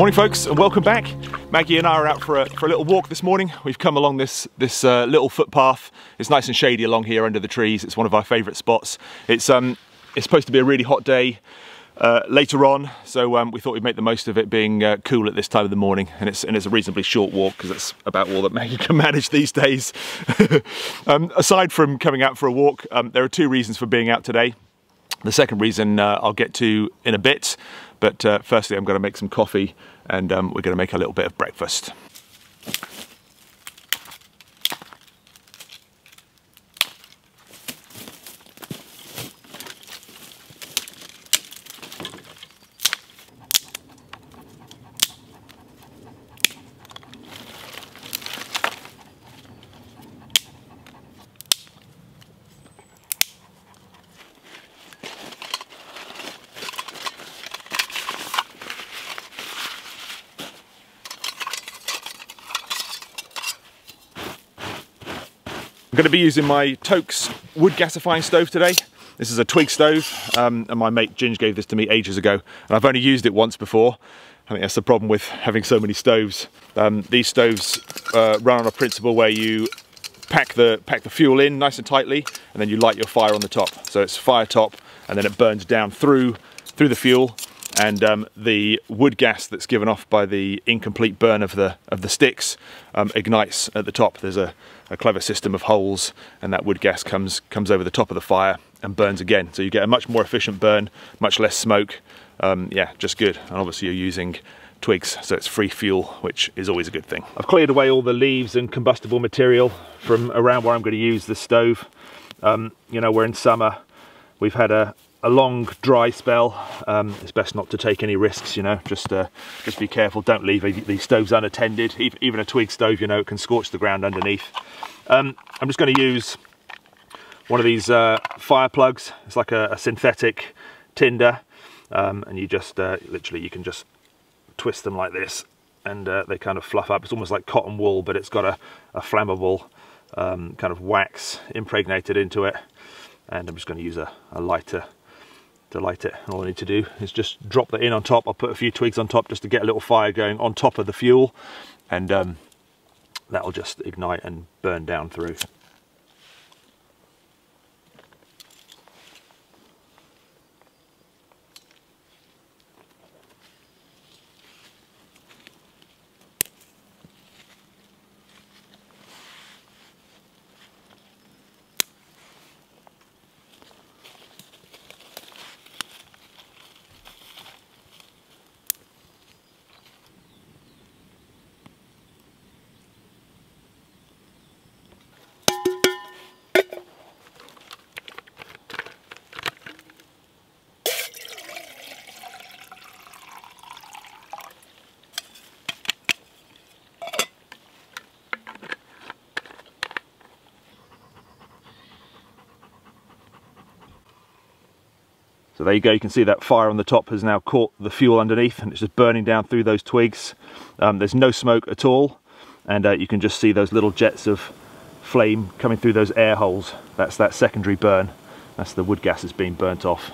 Morning folks, and welcome back. Maggie and I are out for a little walk this morning. We've come along this little footpath. It's nice and shady along here under the trees. It's one of our favourite spots. It's supposed to be a really hot day later on, so we thought we'd make the most of it being cool at this time of the morning, and it's a reasonably short walk because that's about all that Maggie can manage these days. Aside from coming out for a walk, there are two reasons for being out today. The second reason I'll get to in a bit, but firstly I'm going to make some coffee and we're going to make a little bit of breakfast. I'm going to be using my Toaks wood gasifying stove today. This is a Twig stove, and my mate Ginge gave this to me ages ago, and I've only used it once before. I think that's the problem with having so many stoves. These stoves run on a principle where you pack the fuel in nice and tightly, and then you light your fire on the top. So it's fire top, and then it burns down through the fuel, and the wood gas that's given off by the incomplete burn of the sticks ignites at the top. There's a clever system of holes, and that wood gas comes over the top of the fire and burns again. So you get a much more efficient burn, much less smoke. Yeah, just good. And obviously you're using twigs, so it's free fuel, which is always a good thing. I've cleared away all the leaves and combustible material from around where I'm going to use the stove. You know, we're in summer. We've had a long dry spell. It's best not to take any risks, you know, just be careful. Don't leave these stoves unattended. Even a twig stove, you know, it can scorch the ground underneath. I'm just going to use one of these fire plugs. It's like a synthetic tinder, and you just literally you can just twist them like this, and they kind of fluff up. It's almost like cotton wool, but it's got a flammable kind of wax impregnated into it, and I'm just going to use a lighter to light it. And all I need to do is just drop that in on top. I'll put a few twigs on top just to get a little fire going on top of the fuel, and that'll just ignite and burn down through. So there you go, you can see that fire on the top has now caught the fuel underneath, and it's just burning down through those twigs. There's no smoke at all, and you can just see those little jets of flame coming through those air holes. That's that secondary burn. That's the wood gas that's being burnt off.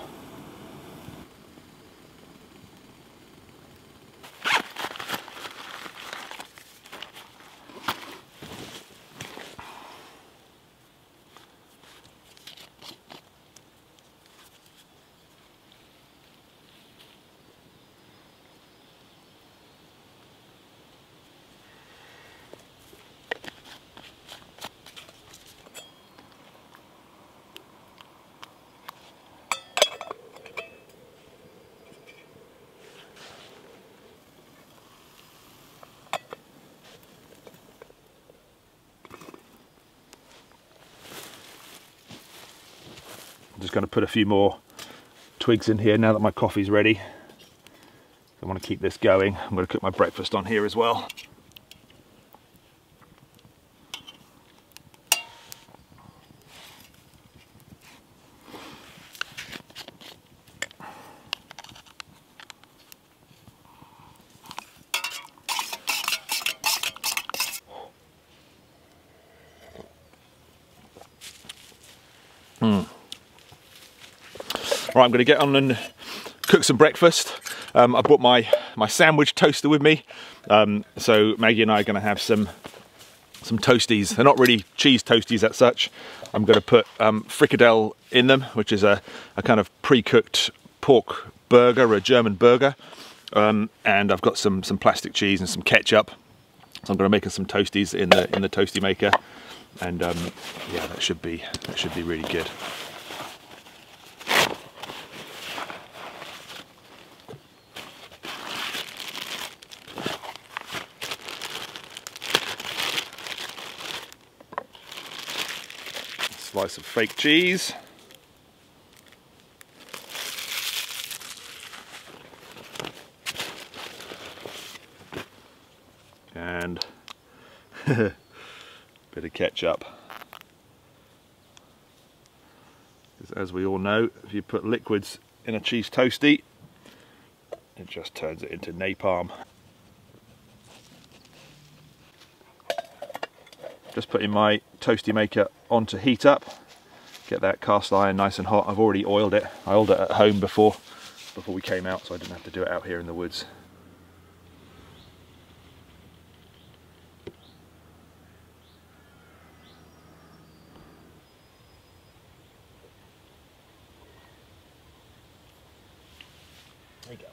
I'm just going to put a few more twigs in here now that my coffee's ready. I want to keep this going. I'm going to cook my breakfast on here as well. Right, I'm going to get on and cook some breakfast. I brought my sandwich toaster with me, so Maggie and I are going to have some toasties. They're not really cheese toasties as such. I'm going to put fricadelle in them, which is a kind of pre-cooked pork burger, a German burger, and I've got some plastic cheese and some ketchup. So I'm going to make some toasties in the toasty maker, and yeah, that should be really good. Slice of fake cheese. And a bit of ketchup. Because as we all know, if you put liquids in a cheese toasty, it just turns it into napalm. Just putting my toasty maker on to heat up. Get that cast iron nice and hot. I've already oiled it. I oiled it at home before we came out, so I didn't have to do it out here in the woods. There you go.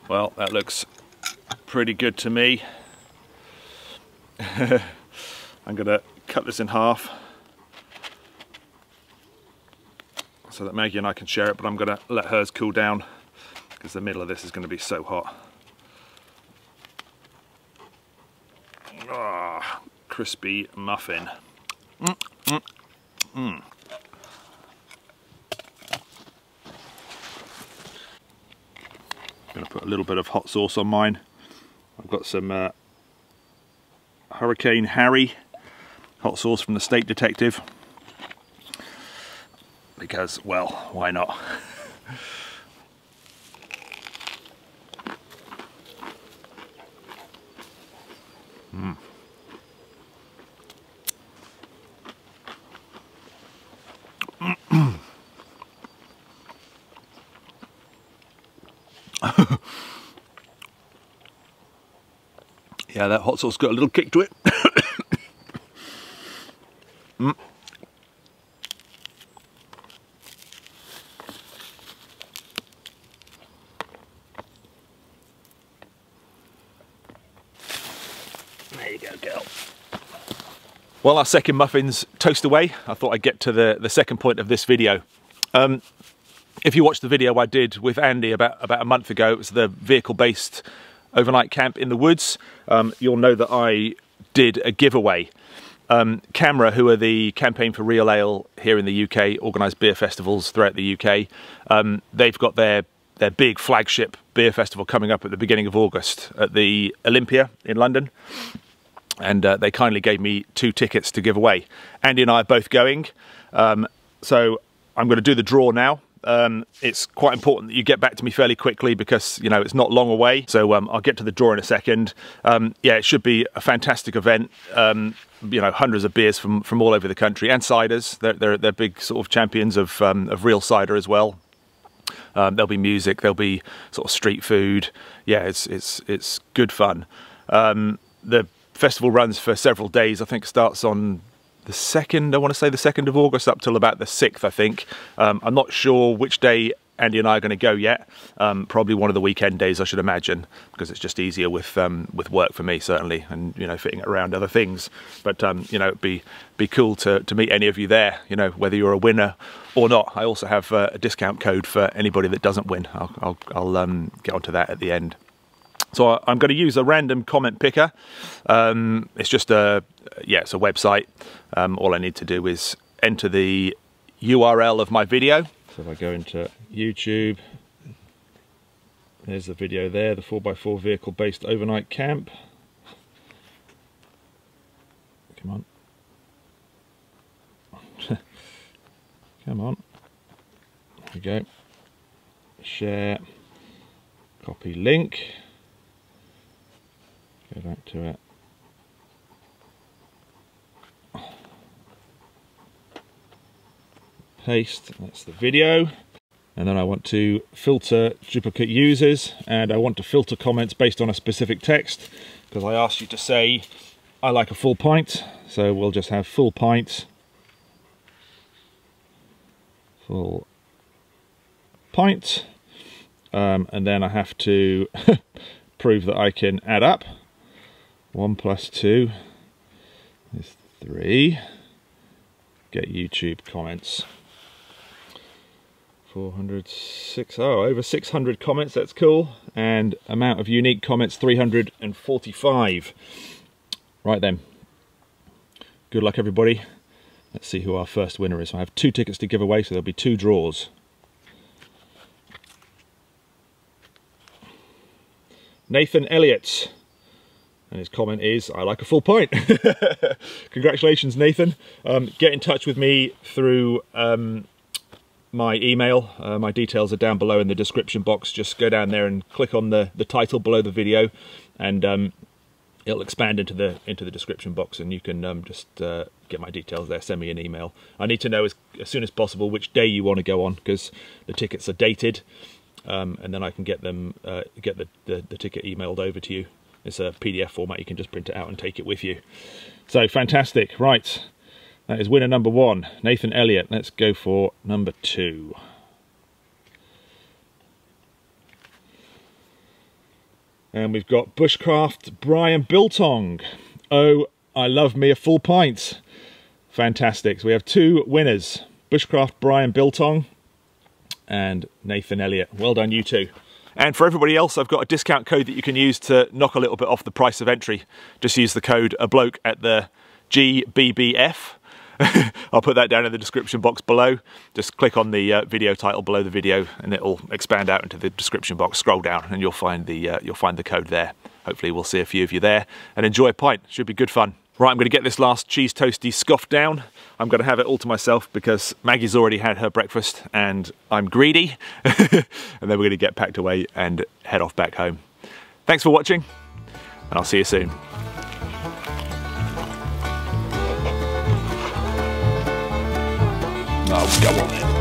Well, that looks pretty good to me. I'm going to cut this in half so that Maggie and I can share it, but I'm going to let hers cool down because the middle of this is going to be so hot. Ah, crispy muffin. I'm going to put a little bit of hot sauce on mine. I've got some Hurricane Harry hot sauce from the State Detective, because, well, why not? Yeah, that hot sauce got a little kick to it. There you go, girl. While our second muffins toast away, I thought I'd get to the second point of this video. If you watched the video I did with Andy about a month ago, it was the vehicle-based overnight camp in the woods. You'll know that I did a giveaway. CAMRA, who are the Campaign for Real Ale here in the UK, organise beer festivals throughout the UK. They've got their big flagship beer festival coming up at the beginning of August at the Olympia in London. And they kindly gave me 2 tickets to give away. Andy and I are both going, so I'm going to do the draw now. It's quite important that you get back to me fairly quickly because, you know, it's not long away. So I'll get to the draw in a second. Yeah, it should be a fantastic event. You know, hundreds of beers from all over the country, and ciders. They're big sort of champions of real cider as well. There'll be music, there'll be sort of street food. Yeah, it's good fun. The festival runs for several days. I think it starts on the 2nd, I want to say the 2nd of August, up till about the 6th, I think. I'm not sure which day Andy and I are going to go yet. Probably one of the weekend days, I should imagine, because it's just easier with work for me, certainly, and, you know, fitting it around other things. But you know, it'd be cool to meet any of you there, you know, whether you're a winner or not. I also have a discount code for anybody that doesn't win. I'll get onto that at the end. So I'm going to use a random comment picker. It's just it's a website. All I need to do is enter the URL of my video. So if I go into YouTube, there's the video there, the 4x4 vehicle based overnight camp. Come on. Come on. There we go. Share. Copy link. Go back to it. Paste, that's the video. And then I want to filter duplicate users, and I want to filter comments based on a specific text, because I asked you to say, I like a full pint. So we'll just have full pint. Full pint. And then I have to prove that I can add up. 1 + 2 is 3. Get YouTube comments. 406, oh, over 600 comments, that's cool. And amount of unique comments, 345. Right then. Good luck, everybody. Let's see who our first winner is. I have 2 tickets to give away, so there'll be 2 draws. Nathan Elliott. And his comment is, I like a full pint. Congratulations, Nathan. Get in touch with me through my email. My details are down below in the description box. Just go down there and click on the title below the video, and it'll expand into the description box, and you can just get my details there. Send me an email. I need to know as soon as possible which day you want to go on, because the tickets are dated, and then I can get them get the ticket emailed over to you. It's a PDF format, you can just print it out and take it with you. So fantastic, right. That is winner number 1, Nathan Elliott. Let's go for number 2. And we've got Bushcraft Brian Biltong. Oh, I love me a full pint. Fantastic. So we have 2 winners, Bushcraft Brian Biltong and Nathan Elliott. Well done, you two. And for everybody else, I've got a discount code that you can use to knock a little bit off the price of entry. Just use the code a bloke at the GBBF. I'll put that down in the description box below. Just click on the video title below the video, and it'll expand out into the description box. Scroll down, and you'll find the code there. Hopefully, we'll see a few of you there, and enjoy a pint. Should be good fun. Right, I'm going to get this last cheese toastie scoffed down. I'm going to have it all to myself because Maggie's already had her breakfast and I'm greedy. And then we're going to get packed away and head off back home. Thanks for watching, and I'll see you soon. Oh, go on then.